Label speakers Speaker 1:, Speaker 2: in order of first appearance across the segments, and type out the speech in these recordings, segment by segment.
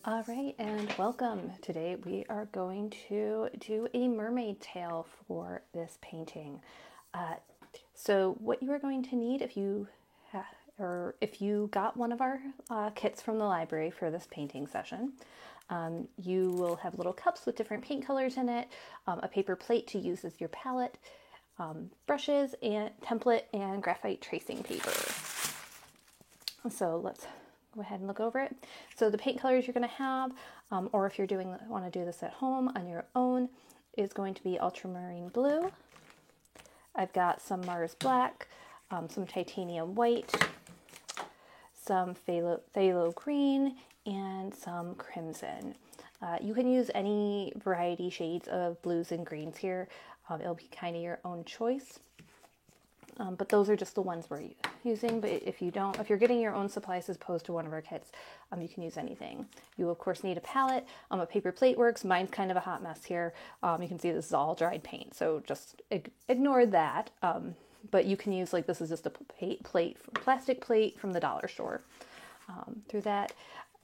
Speaker 1: All right, and welcome. Today we are going to do a mermaid tail for this painting. So what you are going to need if you got one of our kits from the library for this painting session, you will have little cups with different paint colors in it, a paper plate to use as your palette, brushes and template, and graphite tracing paper. So let's go ahead and look over it. So the paint colors you're going to have, or if you're want to do this at home on your own, is going to be ultramarine blue. I've got some Mars black, some titanium white, some phthalo green, and some crimson. You can use any variety shades of blues and greens here. It'll be kind of your own choice. But those are just the ones we're using. But if you're getting your own supplies as opposed to one of our kits, you can use anything. You of course need a palette. A paper plate works. Mine's kind of a hot mess here. You can see this is all dried paint, so just ignore that. But you can use, like, this is just a plastic plate from the dollar store. Through that.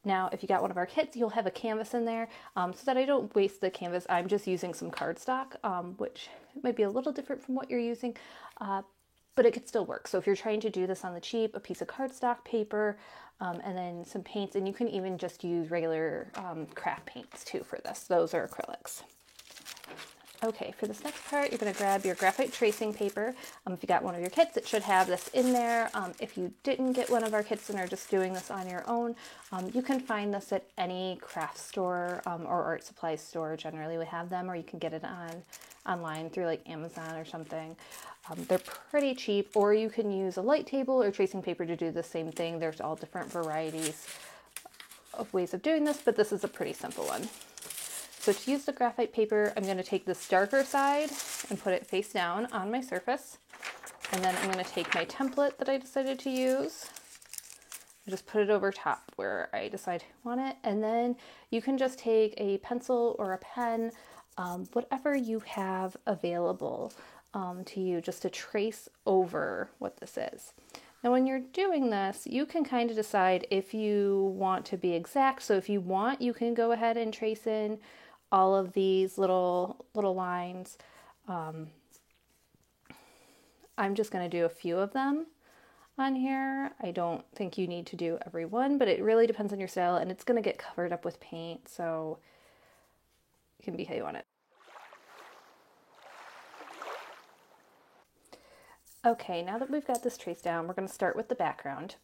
Speaker 1: Now, if you got one of our kits, you'll have a canvas in there. So that I don't waste the canvas, I'm just using some cardstock, which might be a little different from what you're using. But it could still work. So if you're trying to do this on the cheap, a piece of cardstock paper, and then some paints, and you can even just use regular craft paints too for this. Those are acrylics. Okay, for this next part, you're going to grab your graphite tracing paper. If you got one of your kits, it should have this in there. If you didn't get one of our kits and are just doing this on your own, you can find this at any craft store or art supply store. Generally, we have them, or you can get it online through like Amazon or something. They're pretty cheap, or you can use a light table or tracing paper to do the same thing. There's all different varieties of ways of doing this, but this is a pretty simple one. So to use the graphite paper, I'm going to take this darker side and put it face down on my surface. And then I'm going to take my template that I decided to use and just put it over top where I decide I want it. And then you can just take a pencil or a pen, whatever you have available to you, just to trace over what this is. Now, when you're doing this, you can kind of decide if you want to be exact. So if you want, you can go ahead and trace in all of these little lines. I'm just going to do a few of them on here. I don't think you need to do every one, but it really depends on your style, and it's going to get covered up with paint, so it can be how you want it. Okay, now that we've got this trace down, we're going to start with the background.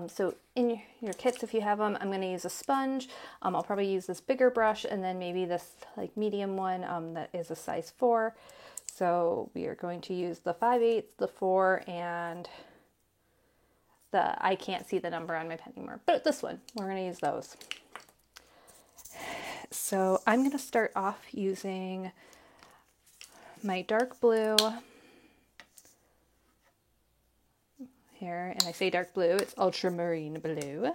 Speaker 1: So in your kits, if you have them, I'm going to use a sponge. I'll probably use this bigger brush, and then maybe this like medium one that is a size 4. So we are going to use the 5/8, the 4, and I can't see the number on my pen anymore, but this one, we're going to use those. So I'm going to start off using my dark blue here, and I say dark blue, it's ultramarine blue,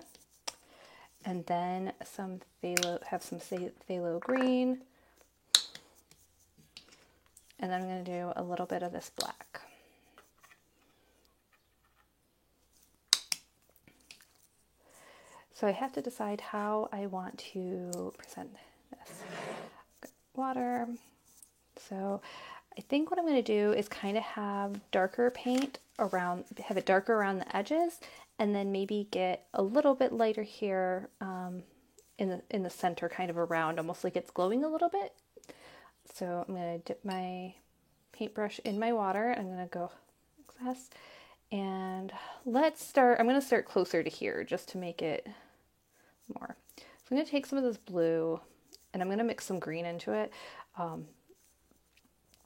Speaker 1: and then some phthalo green, and then I'm going to do a little bit of this black. So I have to decide how I want to present this. Water. So I think what I'm going to do is kind of have darker paint around, have it darker around the edges, and then maybe get a little bit lighter here in the center, kind of around, almost like it's glowing a little bit. So I'm going to dip my paintbrush in my water. I'm going to go excess, and I'm going to start closer to here just to make it more. So I'm going to take some of this blue, and I'm going to mix some green into it.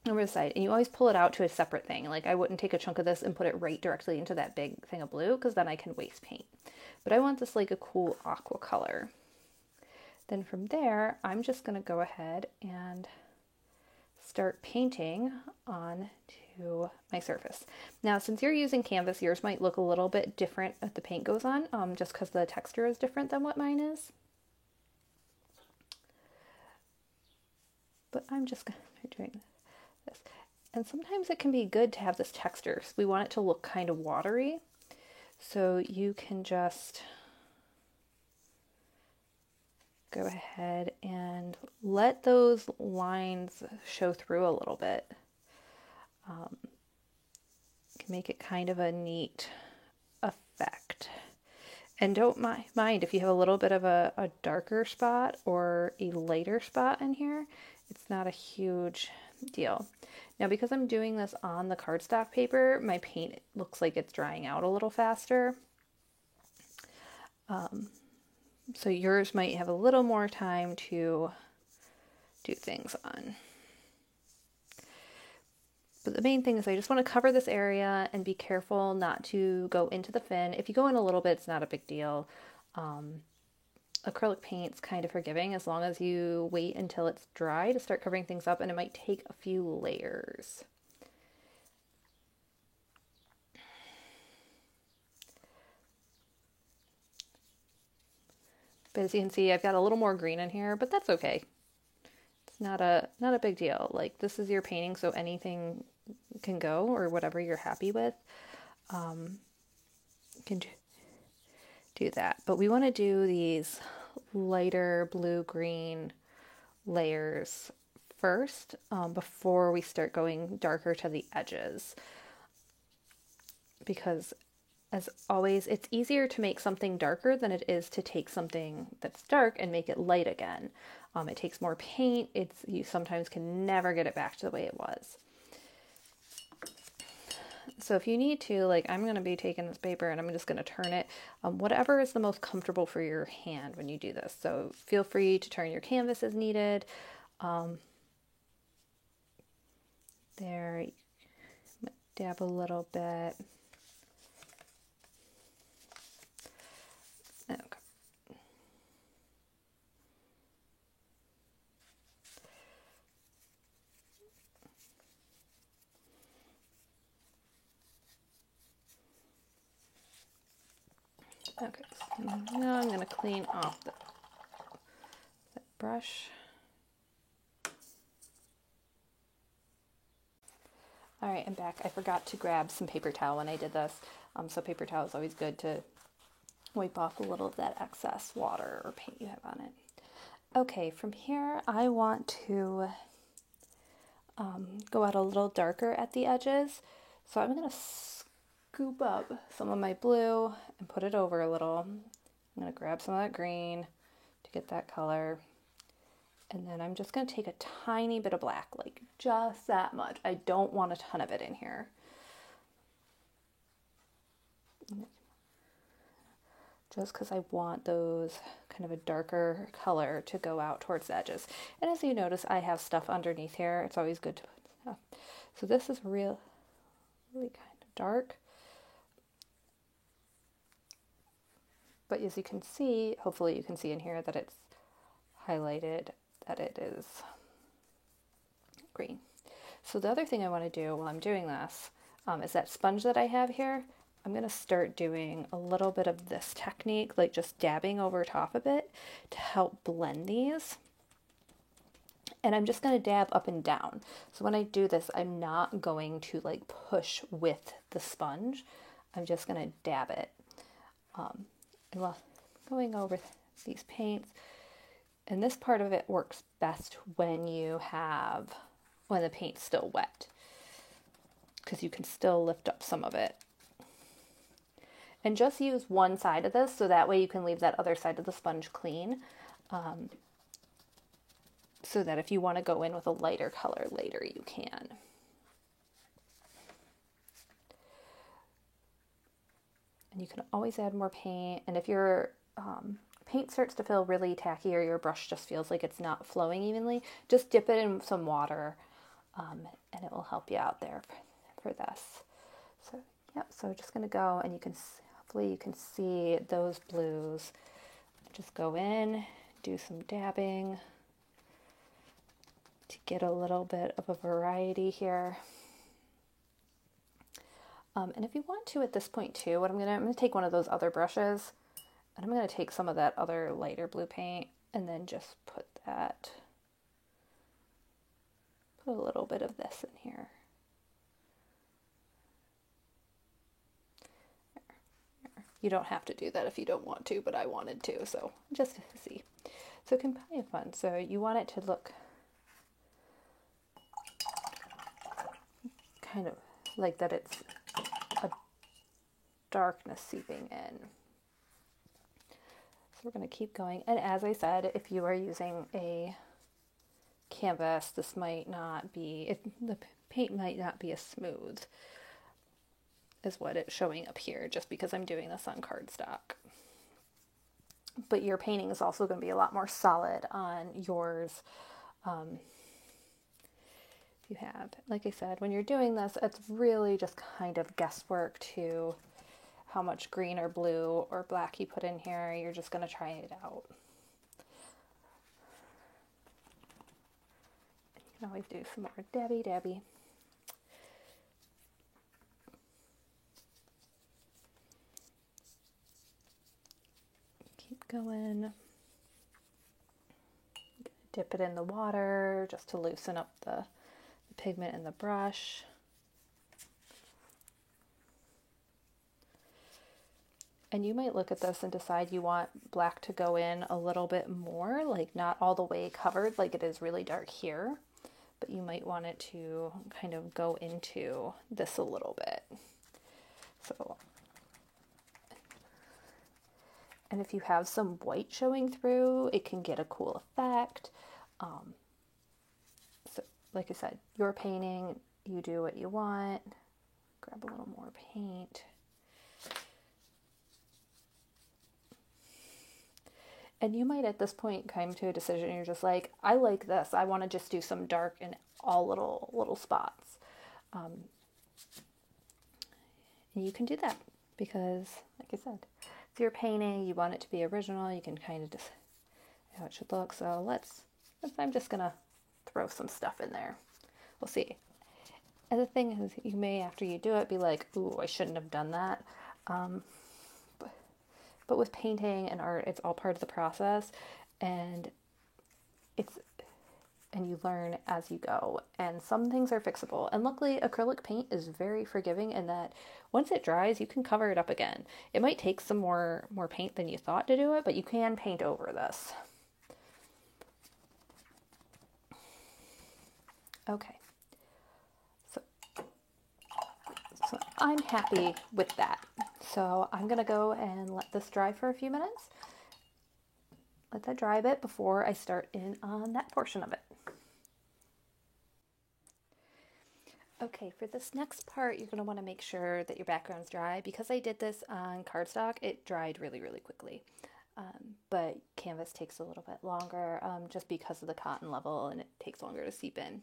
Speaker 1: Over the side, and you always pull it out to a separate thing. Like, I wouldn't take a chunk of this and put it right directly into that big thing of blue, because then I can waste paint. But I want this like a cool aqua color. Then from there, I'm just going to go ahead and start painting onto my surface. Now, since you're using canvas, yours might look a little bit different as the paint goes on, just because the texture is different than what mine is. But I'm just going to be doing this. And sometimes it can be good to have this texture. So we want it to look kind of watery. So you can just go ahead and let those lines show through a little bit. Can make it kind of a neat effect. And don't mind if you have a little bit of a darker spot or a lighter spot in here. It's not a huge deal. Now, because I'm doing this on the cardstock paper, my paint looks like it's drying out a little faster. So yours might have a little more time to do things on. But the main thing is I just want to cover this area and be careful not to go into the fin. If you go in a little bit, it's not a big deal. Acrylic paint's kind of forgiving as long as you wait until it's dry to start covering things up, and it might take a few layers. But as you can see, I've got a little more green in here, but that's okay. It's not a big deal. Like, this is your painting, so anything can go, or whatever you're happy with. You can do that. But we want to do these lighter blue-green layers first before we start going darker to the edges. Because as always, it's easier to make something darker than it is to take something that's dark and make it light again. It takes more paint. You sometimes can never get it back to the way it was. So if you need to, like, I'm going to be taking this paper and I'm just going to turn it, whatever is the most comfortable for your hand when you do this. So feel free to turn your canvas as needed. There, dab a little bit. Okay. Okay, so now I'm going to clean off the brush. All right, I'm back. I forgot to grab some paper towel when I did this. So paper towel is always good to wipe off a little of that excess water or paint you have on it. Okay, from here I want to go out a little darker at the edges. So I'm going to scoop up some of my blue and put it over a little. I'm going to grab some of that green to get that color. And then I'm just going to take a tiny bit of black, like just that much. I don't want a ton of it in here. Just because I want those kind of a darker color to go out towards the edges. And as you notice, I have stuff underneath here. It's always good to put stuff. So this is really kind of dark. But as you can see, hopefully you can see in here that it's highlighted, that it is green. So the other thing I want to do while I'm doing this is that sponge that I have here, I'm going to start doing a little bit of this technique, like just dabbing over top of it to help blend these. And I'm just going to dab up and down. So when I do this, I'm not going to like push with the sponge. I'm just going to dab it. And while going over these paints, and this part of it works best when the paint's still wet, because you can still lift up some of it. And just use one side of this, so that way you can leave that other side of the sponge clean. So that if you want to go in with a lighter color later, you can. And you can always add more paint. And if your paint starts to feel really tacky or your brush just feels like it's not flowing evenly, just dip it in some water and it will help you out there for this. So, yep, so just going to go, and hopefully you can see those blues. Just go in, do some dabbing to get a little bit of a variety here. And if you want to at this point too, I'm going to take one of those other brushes, and I'm going to take some of that other lighter blue paint and then just put a little bit of this in here. You don't have to do that if you don't want to, but I wanted to, so just to see. So it can be fun. So you want it to look kind of like that it's a darkness seeping in. So we're going to keep going. And as I said, if you are using a canvas, this might not be, the paint might not be as smooth as what it's showing up here, just because I'm doing this on cardstock. But your painting is also going to be a lot more solid on yours. You have, like I said, when you're doing this, it's really just kind of guesswork to how much green or blue or black you put in here. You're just going to try it out. You can always do some more dabby. Keep going. Dip it in the water just to loosen up the pigment in the brush. And you might look at this and decide you want black to go in a little bit more, like not all the way covered like it is really dark here, but you might want it to kind of go into this a little bit. So, and if you have some white showing through, it can get a cool effect. So like I said, your painting, you do what you want. Grab a little more paint. And you might at this point come to a decision, you're just like, I like this. I want to just do some dark in all little spots. And you can do that because, like I said, if you're painting, you want it to be original, you can kind of just how it should look. So I'm just going to throw some stuff in there. We'll see. And the thing is, you may, after you do it, be like, ooh, I shouldn't have done that. But with painting and art, it's all part of the process, and you learn as you go. And some things are fixable. And luckily, acrylic paint is very forgiving in that once it dries, you can cover it up again. It might take some more paint than you thought to do it, but you can paint over this. Okay. So I'm happy with that. So I'm going to go and let this dry for a few minutes. Let that dry a bit before I start in on that portion of it. Okay, for this next part, you're going to want to make sure that your background's dry. Because I did this on cardstock, it dried really quickly. But canvas takes a little bit longer just because of the cotton level, and it takes longer to seep in.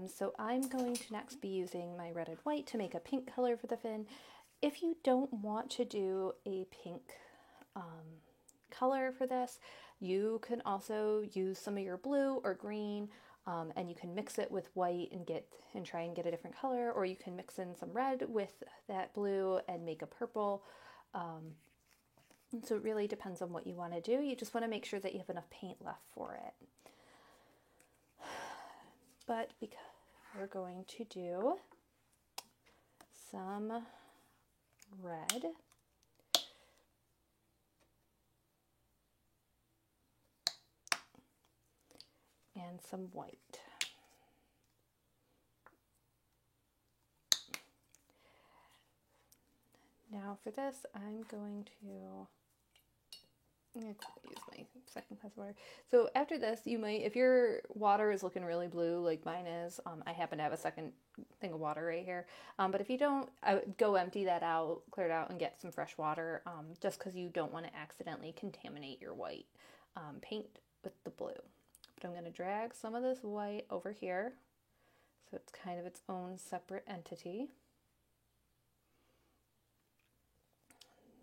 Speaker 1: So I'm going to next be using my red and white to make a pink color for the fin. If you don't want to do a pink color for this, you can also use some of your blue or green, and you can mix it with white and try and get a different color, or you can mix in some red with that blue and make a purple. So it really depends on what you want to do. You just want to make sure that you have enough paint left for it. But because we're going to do some red and some white. Now for this, I'm going to use my second glass of water. So after this, you might, if your water is looking really blue like mine is, I happen to have a second thing of water right here. But if you don't, I would go empty that out, clear it out, and get some fresh water, just because you don't want to accidentally contaminate your white paint with the blue. But I'm going to drag some of this white over here, so it's kind of its own separate entity.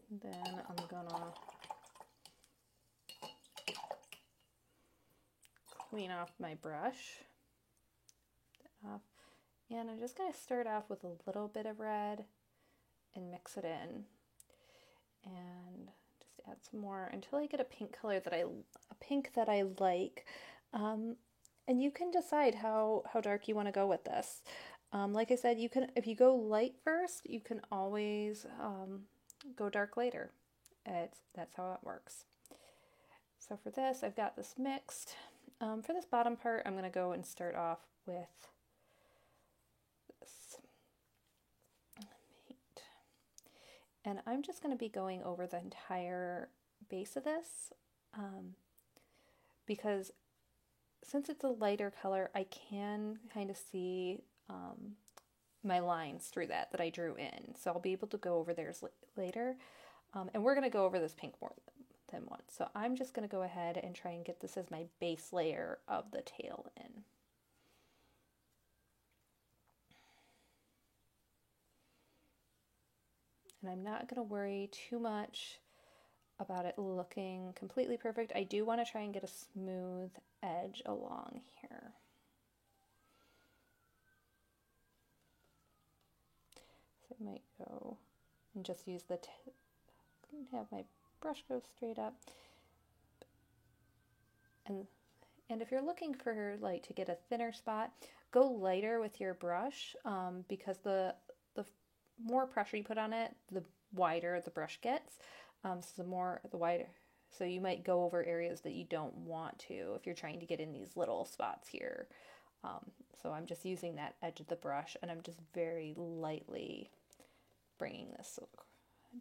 Speaker 1: Then I'm gonna clean off my brush. And I'm just going to start off with a little bit of red and mix it in. And just add some more until I get a pink color that I like. And you can decide how dark you want to go with this. Like I said, you can, if you go light first, you can always go dark later. That's how it works. So for this, I've got this mixed. For this bottom part, I'm going to go and start off with this paint. And I'm just going to be going over the entire base of this because since it's a lighter color, I can kind of see my lines through that I drew in. So I'll be able to go over theirs later. And we're going to go over this pink more than once. So I'm just going to go ahead and try and get this as my base layer of the tail in. And I'm not going to worry too much about it looking completely perfect. I do want to try and get a smooth edge along here. So I might go and just use the have my brush go straight up. And if you're looking for like to get a thinner spot, go lighter with your brush because the more pressure you put on it, the wider the brush gets. So the wider. So you might go over areas that you don't want to if you're trying to get in these little spots here. So I'm just using that edge of the brush and I'm just very lightly bringing this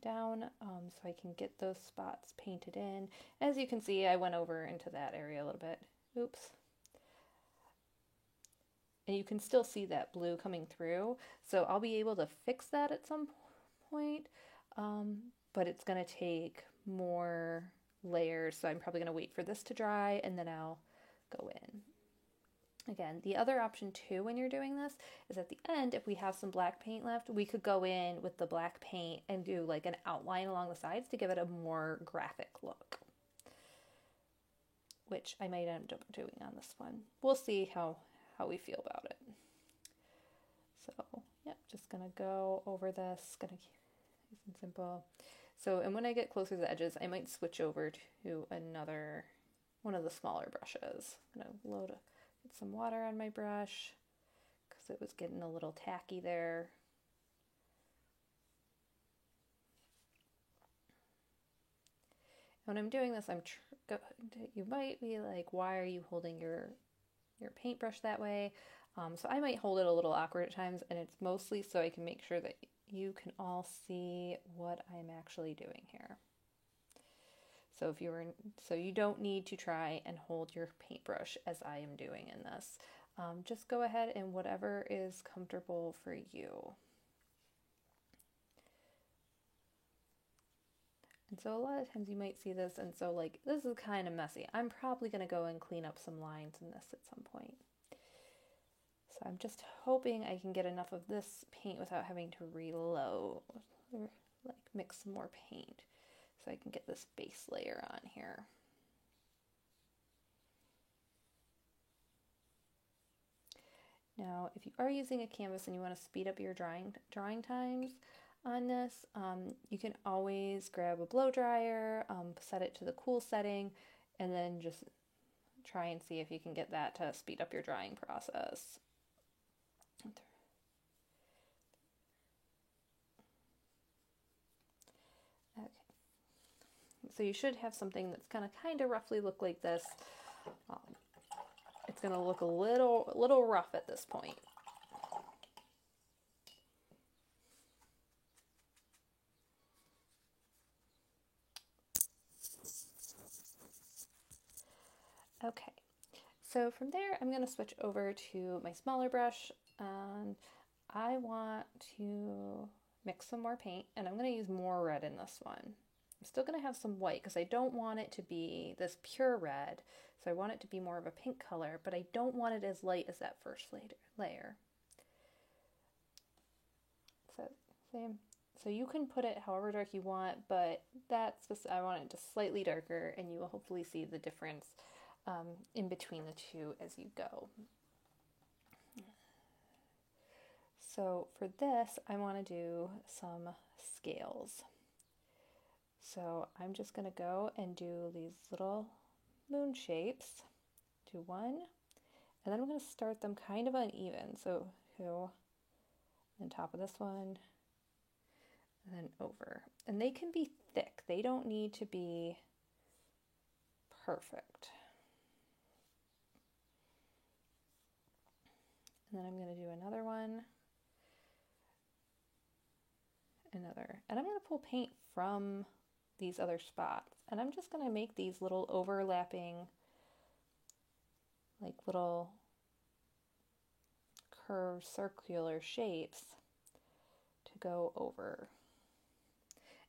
Speaker 1: down so I can get those spots painted in. As you can see, I went over into that area a little bit. Oops. And you can still see that blue coming through. So I'll be able to fix that at some point, but it's going to take more layers. So I'm probably going to wait for this to dry and then I'll go in. Again, the other option too when you're doing this is at the end, if we have some black paint left, we could go in with the black paint and do like an outline along the sides to give it a more graphic look, which I might end up doing on this one. We'll see how we feel about it. So yeah, just gonna go over this, gonna keep nice and simple. So, and when I get closer to the edges, I might switch over to one of the smaller brushes. I'm gonna get some water on my brush because it was getting a little tacky there. When I'm doing this, you might be like, why are you holding your paintbrush that way? So I might hold it a little awkward at times, and it's mostly so I can make sure that you can all see what I'm actually doing here. So you don't need to try and hold your paintbrush as I am doing in this. Just go ahead and whatever is comfortable for you. And so a lot of times you might see this, and so like this is kind of messy. I'm probably going to go and clean up some lines in this at some point. So I'm just hoping I can get enough of this paint without having to reload or like mix some more paint so I can get this base layer on here. Now, if you are using a canvas and you want to speed up your drying times on this, you can always grab a blow dryer, set it to the cool setting, and then just try and see if you can get that to speed up your drying process. Okay, so you should have something that's going to kind of roughly look like this. It's going to look a little rough at this point. Okay, so from there I'm going to switch over to my smaller brush and I want to mix some more paint and I'm going to use more red in this one. I'm still going to have some white because I don't want it to be this pure red, so I want it to be more of a pink color, but I don't want it as light as that first layer. So you can put it however dark you want, but I want it just slightly darker, and you will hopefully see the difference in between the two as you go. So for this, I want to do some scales. So I'm just going to go and do these little moon shapes. Do one, and then I'm going to start them kind of uneven. So on top of this one, and then over. And they can be thick. They don't need to be Perfect. And then I'm going to do another one. Another. And I'm going to pull paint from these other spots. And I'm just going to make these little overlapping, like little curved circular shapes to go over.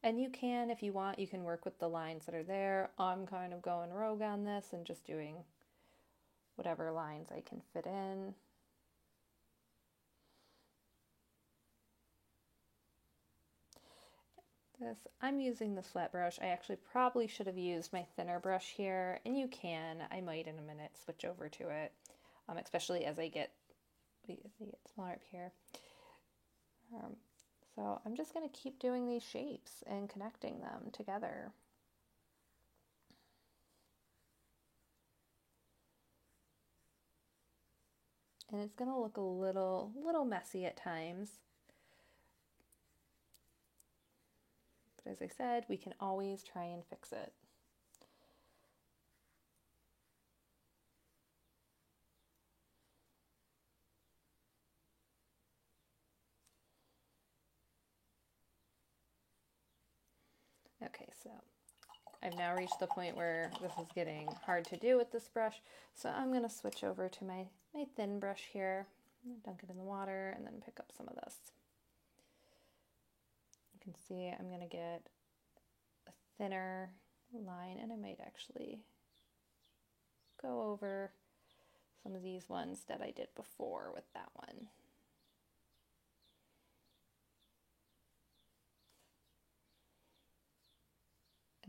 Speaker 1: And you can, if you want, you can work with the lines that are there. I'm kind of going rogue on this and just doing whatever lines I can fit in. This, I'm using this flat brush. I actually probably should have used my thinner brush here, and you can. I might in a minute switch over to it, especially as I get smaller up here. So I'm just going to keep doing these shapes and connecting them together. And it's going to look a little messy at times. But as I said, we can always try and fix it. Okay, so I've now reached the point where this is getting hard to do with this brush, so I'm going to switch over to my thin brush here, dunk it in the water, and then pick up some of this. You can see I'm going to get a thinner line, and I might actually go over some of these ones that I did before with that one.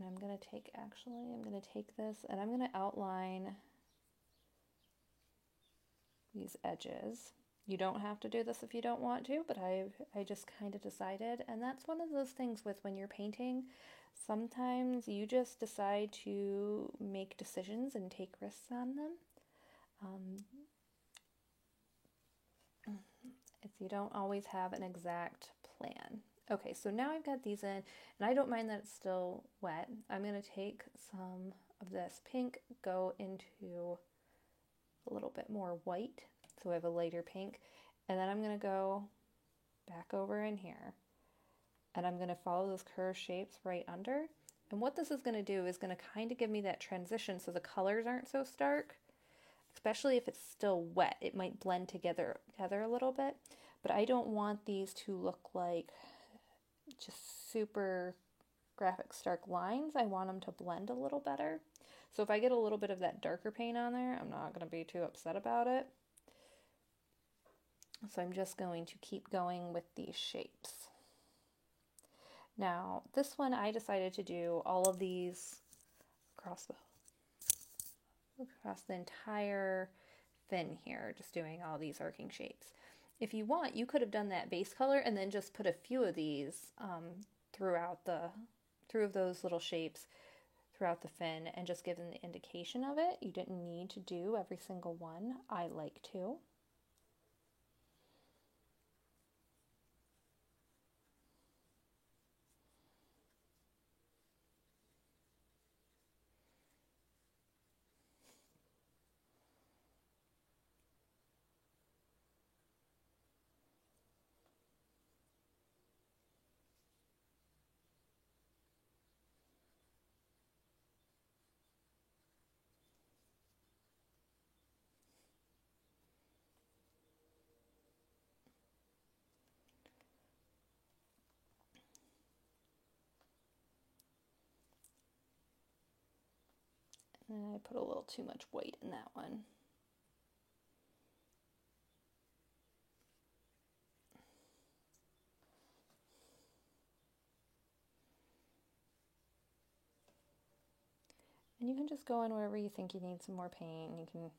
Speaker 1: And I'm going to take this and I'm going to outline these edges. You don't have to do this if you don't want to, but I just kind of decided. And that's one of those things with when you're painting, sometimes you just decide to make decisions and take risks on them. You don't always have an exact plan. Okay, so now I've got these in, and I don't mind that it's still wet. I'm going to take some of this pink, go into a little bit more white, so I have a lighter pink, and then I'm going to go back over in here, and I'm going to follow those curved shapes right under. And what this is going to do is going to kind of give me that transition so the colors aren't so stark, especially if it's still wet. It might blend together a little bit, but I don't want these to look like just super graphic stark lines. I want them to blend a little better. So if I get a little bit of that darker paint on there, I'm not going to be too upset about it. So I'm just going to keep going with these shapes. Now, this one I decided to do all of these across the entire fin here, just doing all these arcing shapes. If you want, you could have done that base color and then just put a few of these through those little shapes throughout the fin and just given the indication of it. You didn't need to do every single one. I like to. And I put a little too much white in that one. And you can just go in wherever you think you need some more paint. You can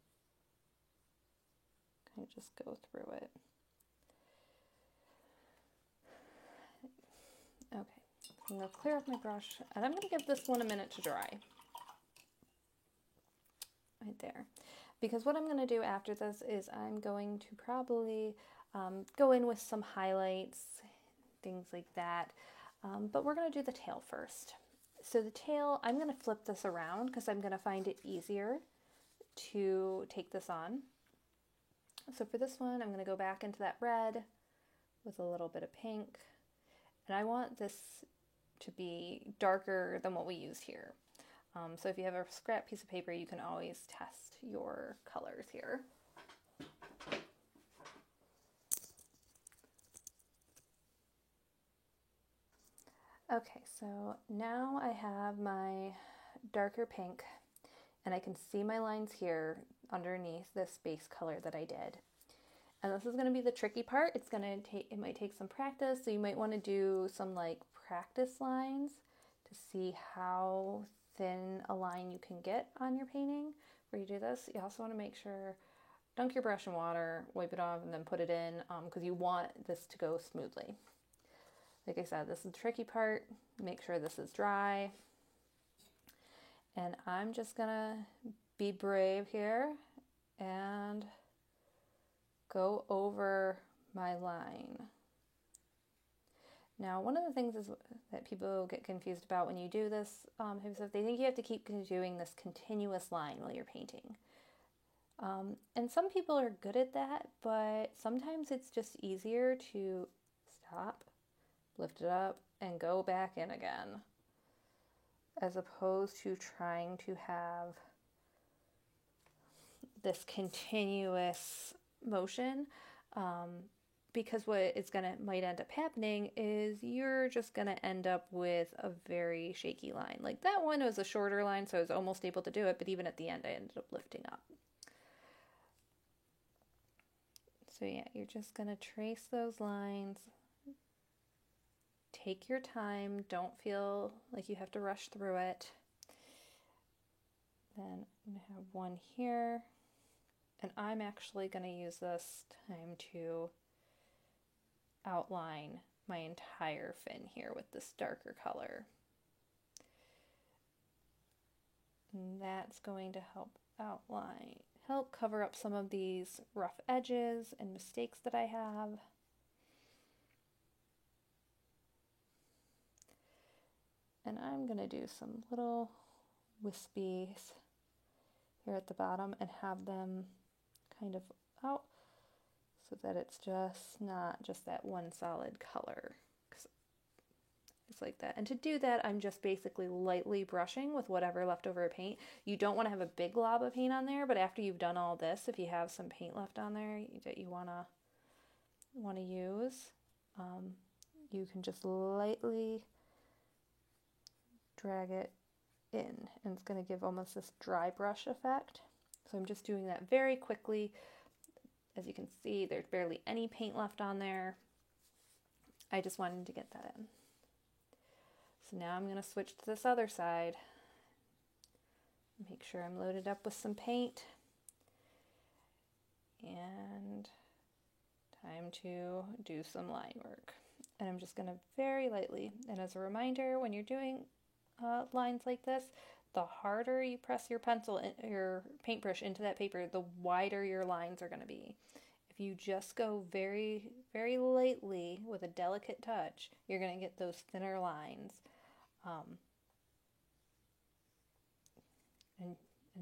Speaker 1: kind of just go through it. Okay, so I'm going to clear up my brush, and I'm going to give this one a minute to dry. Right there. Because what I'm going to do after this is I'm going to probably go in with some highlights, things like that. But we're going to do the tail first. So the tail, I'm going to flip this around because I'm going to find it easier to take this on. So for this one, I'm going to go back into that red with a little bit of pink. And I want this to be darker than what we used here. So if you have a scrap piece of paper, you can always test your colors here. Okay, so now I have my darker pink and I can see my lines here underneath this base color that I did. And this is going to be the tricky part. It might take some practice, so you might want to do some like practice lines to see how thin a line you can get on your painting where you do this. You also want to make sure, dunk your brush in water, wipe it off, and then put it in because you want this to go smoothly. Like I said, this is the tricky part. Make sure this is dry. And I'm just gonna be brave here and go over my line. Now, one of the things is that people get confused about when you do this, is they think you have to keep doing this continuous line while you're painting. And some people are good at that, but sometimes it's just easier to stop, lift it up, and go back in again, as opposed to trying to have this continuous motion, because what might end up happening is you're just gonna end up with a very shaky line. Like that one was a shorter line, so I was almost able to do it, but even at the end I ended up lifting up. So yeah, you're just gonna trace those lines. Take your time, don't feel like you have to rush through it. Then I'm gonna have one here, and I'm actually gonna use this time to outline my entire fin here with this darker color. And that's going to help cover up some of these rough edges and mistakes that I have. And I'm going to do some little wispies here at the bottom and have them kind of out so that it's just not just that one solid color. It's like that. And to do that, I'm just basically lightly brushing with whatever leftover paint. You don't want to have a big glob of paint on there, but after you've done all this, if you have some paint left on there that you want to use, you can just lightly drag it in, and it's going to give almost this dry brush effect. So I'm just doing that very quickly. As you can see, there's barely any paint left on there. I just wanted to get that in. So now I'm going to switch to this other side. Make sure I'm loaded up with some paint. And time to do some line work. And I'm just going to very lightly, and as a reminder, when you're doing lines like this, the harder you press your your paintbrush into that paper, the wider your lines are going to be. If you just go very, very lightly with a delicate touch, you're going to get those thinner lines. And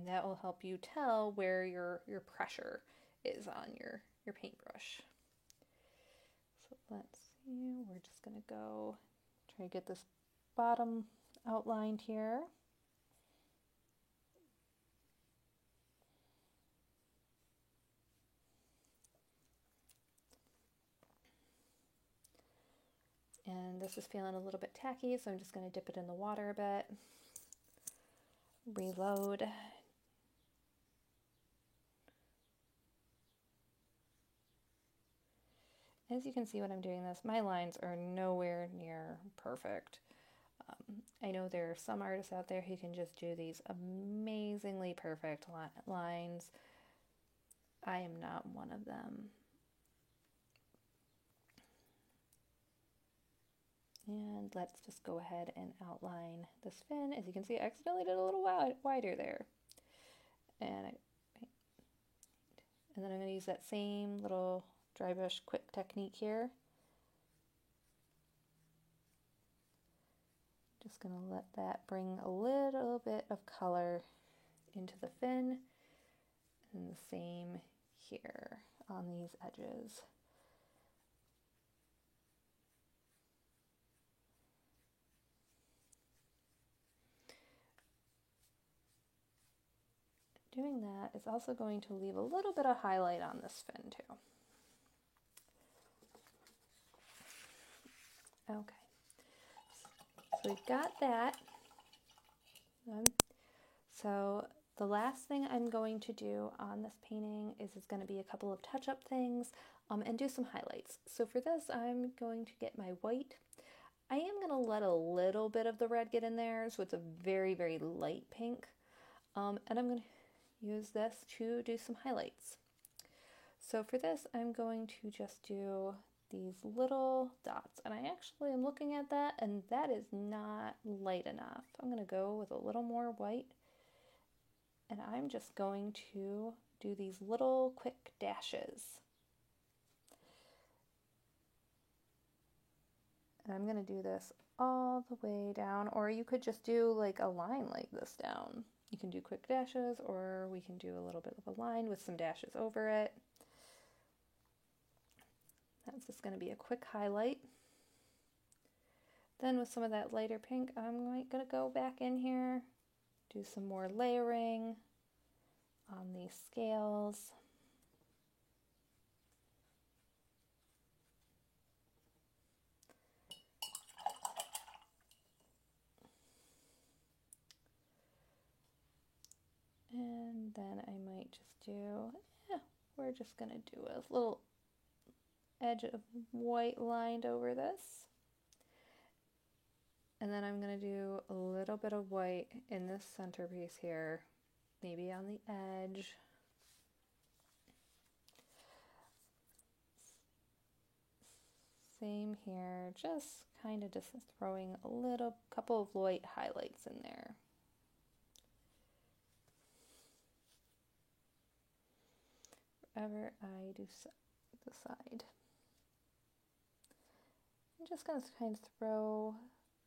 Speaker 1: that will help you tell where your pressure is on your paintbrush. So let's see, we're just going to go try to get this bottom outlined here. And this is feeling a little bit tacky, so I'm just going to dip it in the water a bit. Reload. As you can see when I'm doing this, my lines are nowhere near perfect. I know there are some artists out there who can just do these amazingly perfect lines. I am not one of them. And let's just go ahead and outline this fin. As you can see, I accidentally did a little wider there. And then I'm going to use that same little dry brush quick technique here. Just going to let that bring a little bit of color into the fin, and the same here on these edges. Doing that is also going to leave a little bit of highlight on this fin too. Okay, so we've got that. So the last thing I'm going to do on this painting is going to be a couple of touch-up things and do some highlights. So for this, I'm going to get my white. I am going to let a little bit of the red get in there, so it's a very, very light pink. And I'm going to use this to do some highlights. So for this, I'm going to just do these little dots, and I actually am looking at that, and that is not light enough. I'm going to go with a little more white, and I'm just going to do these little quick dashes. And I'm going to do this all the way down, or you could just do like a line like this down. You can do quick dashes, or we can do a little bit of a line with some dashes over it. That's just going to be a quick highlight. Then with some of that lighter pink, I'm going to go back in here, do some more layering on these scales. And then I might just do, we're just going to do a little edge of white lined over this. And then I'm going to do a little bit of white in this centerpiece here, maybe on the edge. Same here, just kind of just throwing a couple of light highlights in there. Wherever I decide. I'm just going to kind of throw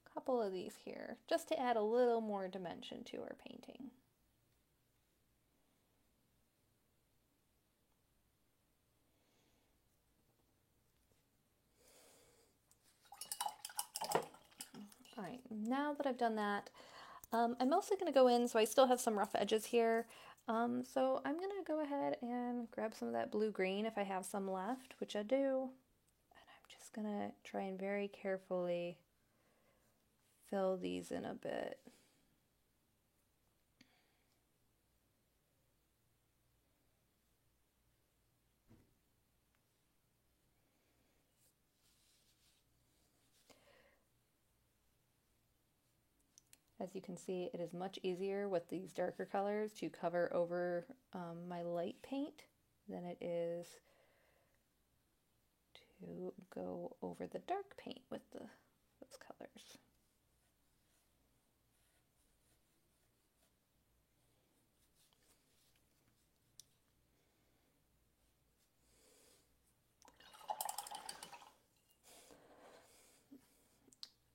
Speaker 1: a couple of these here, just to add a little more dimension to our painting. All right, now that I've done that, I'm mostly going to go in, so I still have some rough edges here. So I'm going to go ahead and grab some of that blue-green if I have some left, which I do. And I'm just going to try and very carefully fill these in a bit. As you can see, it is much easier with these darker colors to cover over my light paint than it is to go over the dark paint with those colors.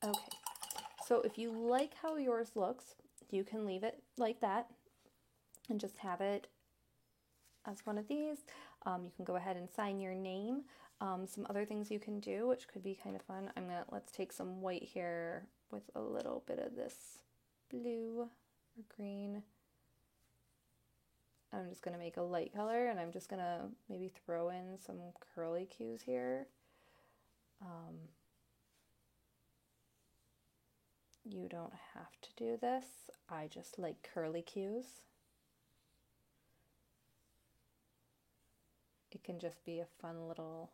Speaker 1: Okay. So if you like how yours looks, you can leave it like that and just have it as one of these. You can go ahead and sign your name. Some other things you can do, which could be kind of fun. Let's take some white here with a little bit of this blue or green. I'm just going to make a light color, and I'm just going to maybe throw in some curly cues here. You don't have to do this. I just like curly cues. It can just be a fun little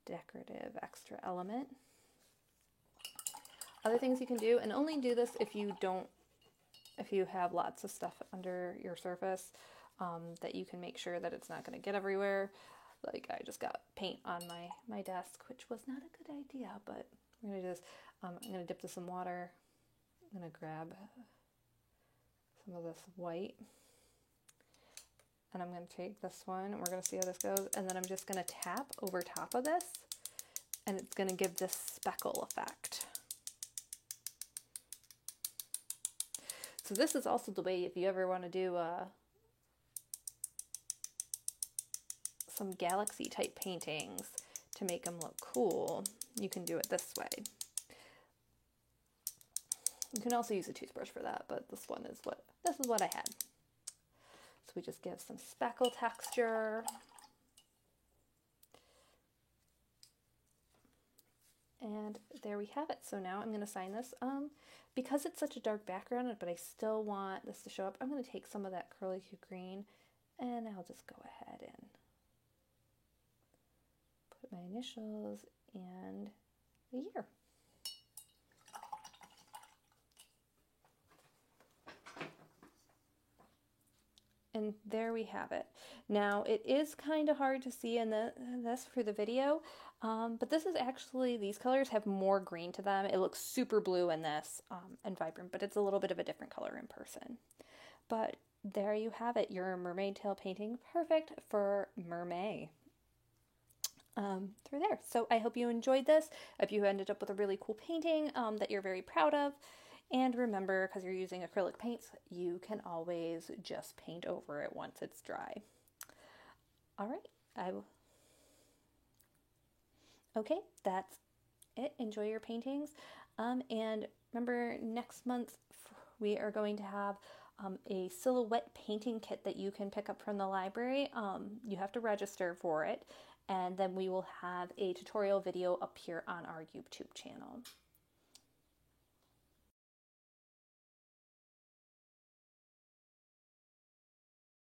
Speaker 1: decorative extra element. Other things you can do, and only do this if you have lots of stuff under your surface, that you can make sure that it's not going to get everywhere. Like I just got paint on my desk, which was not a good idea, but we're going to do this. I'm going to dip this in water. I'm going to grab some of this white, and I'm going to take this one, and we're going to see how this goes, and then I'm just going to tap over top of this, and it's going to give this speckle effect. So this is also the way if you ever want to do some galaxy type paintings to make them look cool, you can do it this way. You can also use a toothbrush for that, but this is what I had. So we just give some speckle texture. And there we have it. So now I'm going to sign this. Because it's such a dark background, but I still want this to show up, I'm going to take some of that curlicue green and I'll just go ahead and put my initials and the year. And there we have it. Now it is kind of hard to see in this for the video, but this is actually, these colors have more green to them. It looks super blue in this and vibrant, but it's a little bit of a different color in person. But there you have it, your mermaid tail painting, perfect for mermaid. Through there. So I hope you enjoyed this. I hope you ended up with a really cool painting that you're very proud of. And remember, because you're using acrylic paints, you can always just paint over it once it's dry. All right. Okay, that's it. Enjoy your paintings. And remember, next month we are going to have a silhouette painting kit that you can pick up from the library. You have to register for it. And then we will have a tutorial video up here on our YouTube channel.